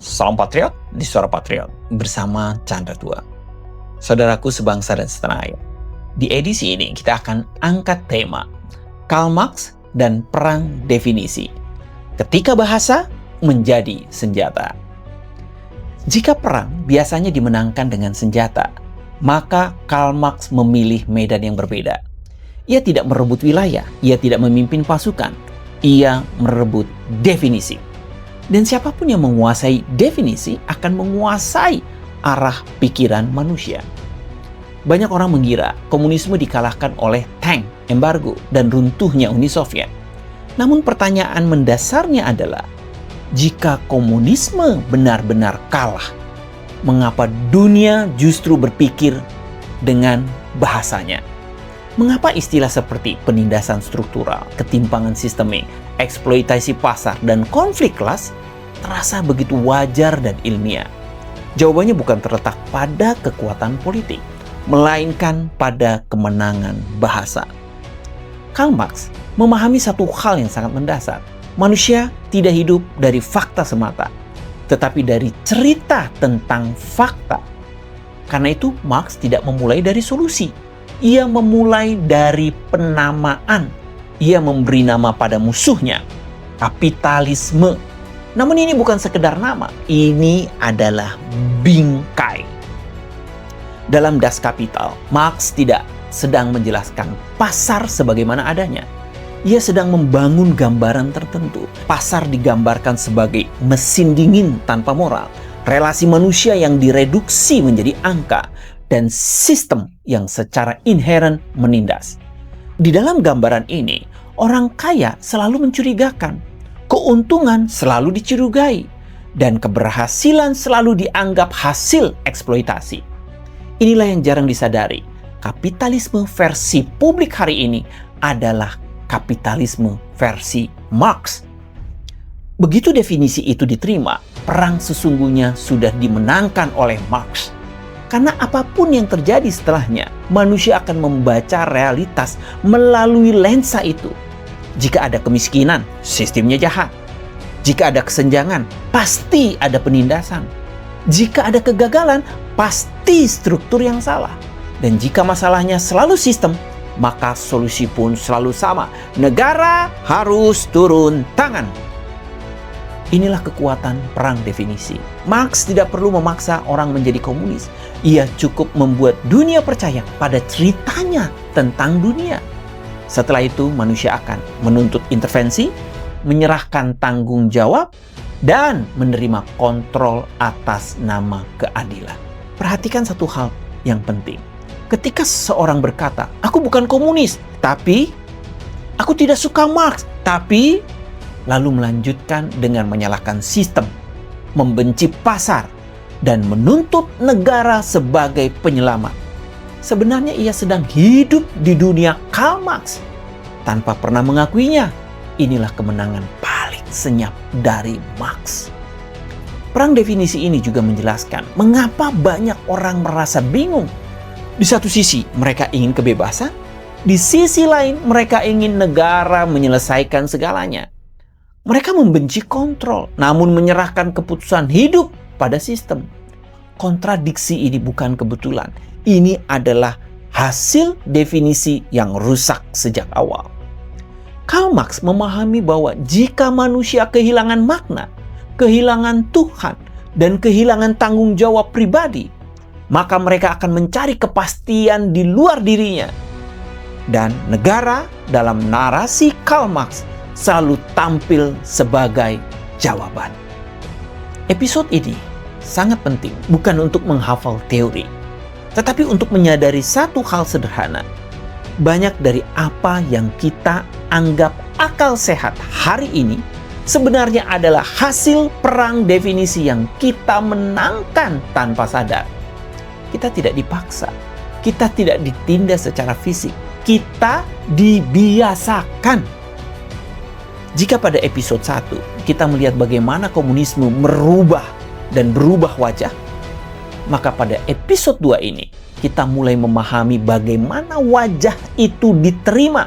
Salam Patriot di Suara Patriot bersama Chandra Tua. Saudaraku sebangsa dan setanah air. Di edisi ini kita akan angkat tema Karl Marx dan perang definisi. Ketika bahasa menjadi senjata. Jika perang biasanya dimenangkan dengan senjata, maka Karl Marx memilih medan yang berbeda. Ia tidak merebut wilayah, ia tidak memimpin pasukan, ia merebut definisi. Dan siapapun yang menguasai definisi akan menguasai arah pikiran manusia. Banyak orang mengira komunisme dikalahkan oleh tank, embargo, dan runtuhnya Uni Soviet. Namun pertanyaan mendasarnya adalah, jika komunisme benar-benar kalah, mengapa dunia justru berpikir dengan bahasanya? Mengapa istilah seperti penindasan struktural, ketimpangan sistemik, eksploitasi pasar, dan konflik kelas terasa begitu wajar dan ilmiah? Jawabannya bukan terletak pada kekuatan politik, melainkan pada kemenangan bahasa. Karl Marx memahami satu hal yang sangat mendasar. Manusia tidak hidup dari fakta semata, tetapi dari cerita tentang fakta. Karena itu, Marx tidak memulai dari solusi. Ia memulai dari penamaan. Ia memberi nama pada musuhnya, kapitalisme. Namun ini bukan sekedar nama, ini adalah bingkai. Dalam Das Kapital, Marx tidak sedang menjelaskan pasar sebagaimana adanya. Ia sedang membangun gambaran tertentu. Pasar digambarkan sebagai mesin dingin tanpa moral, relasi manusia yang direduksi menjadi angka, dan sistem yang secara inheren menindas. Di dalam gambaran ini, orang kaya selalu mencurigakan, keuntungan selalu dicurigai, dan keberhasilan selalu dianggap hasil eksploitasi. Inilah yang jarang disadari. Kapitalisme versi publik hari ini adalah kapitalisme versi Marx. Begitu definisi itu diterima, perang sesungguhnya sudah dimenangkan oleh Marx. Karena apapun yang terjadi setelahnya, manusia akan membaca realitas melalui lensa itu. Jika ada kemiskinan, sistemnya jahat. Jika ada kesenjangan, pasti ada penindasan. Jika ada kegagalan, pasti struktur yang salah. Dan jika masalahnya selalu sistem, maka solusi pun selalu sama. Negara harus turun tangan. Inilah kekuatan perang definisi. Marx tidak perlu memaksa orang menjadi komunis. Ia cukup membuat dunia percaya pada ceritanya tentang dunia. Setelah itu, manusia akan menuntut intervensi, menyerahkan tanggung jawab, dan menerima kontrol atas nama keadilan. Perhatikan satu hal yang penting. Ketika seseorang berkata, "Aku bukan komunis, tapi aku tidak suka Marx, tapi..." lalu melanjutkan dengan menyalahkan sistem, membenci pasar, dan menuntut negara sebagai penyelamat. Sebenarnya ia sedang hidup di dunia Karl Marx tanpa pernah mengakuinya. Inilah kemenangan paling senyap dari Marx. Perang definisi ini juga menjelaskan mengapa banyak orang merasa bingung. Di satu sisi mereka ingin kebebasan, di sisi lain mereka ingin negara menyelesaikan segalanya. Mereka membenci kontrol, namun menyerahkan keputusan hidup pada sistem. Kontradiksi ini bukan kebetulan. Ini adalah hasil definisi yang rusak sejak awal. Karl Marx memahami bahwa jika manusia kehilangan makna, kehilangan Tuhan, dan kehilangan tanggung jawab pribadi, maka mereka akan mencari kepastian di luar dirinya. Dan negara dalam narasi Karl Marx selalu tampil sebagai jawaban. Episode ini sangat penting, bukan untuk menghafal teori, tetapi untuk menyadari satu hal sederhana. Banyak dari apa yang kita anggap akal sehat hari ini sebenarnya adalah hasil perang definisi yang kita menangkan tanpa sadar. Kita tidak dipaksa, kita tidak ditindas secara fisik, kita dibiasakan. Jika pada episode 1 kita melihat bagaimana komunisme merubah dan berubah wajah, maka pada episode 2 ini kita mulai memahami bagaimana wajah itu diterima.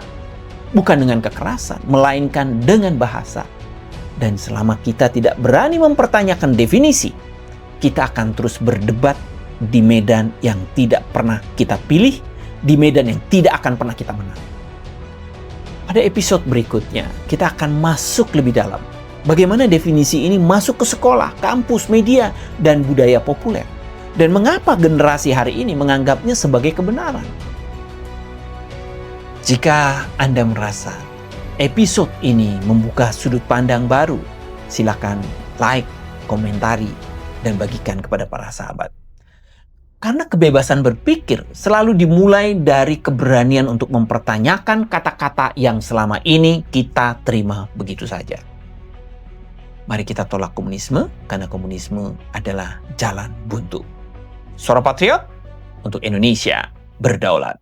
Bukan dengan kekerasan, melainkan dengan bahasa. Dan selama kita tidak berani mempertanyakan definisi, kita akan terus berdebat di medan yang tidak pernah kita pilih, di medan yang tidak akan pernah kita menang. Pada episode berikutnya, kita akan masuk lebih dalam. Bagaimana definisi ini masuk ke sekolah, kampus, media, dan budaya populer. Dan mengapa generasi hari ini menganggapnya sebagai kebenaran. Jika Anda merasa episode ini membuka sudut pandang baru, silakan like, komentari, dan bagikan kepada para sahabat. Karena kebebasan berpikir selalu dimulai dari keberanian untuk mempertanyakan kata-kata yang selama ini kita terima begitu saja. Mari kita tolak komunisme, karena komunisme adalah jalan buntu. Suara Patriot untuk Indonesia berdaulat.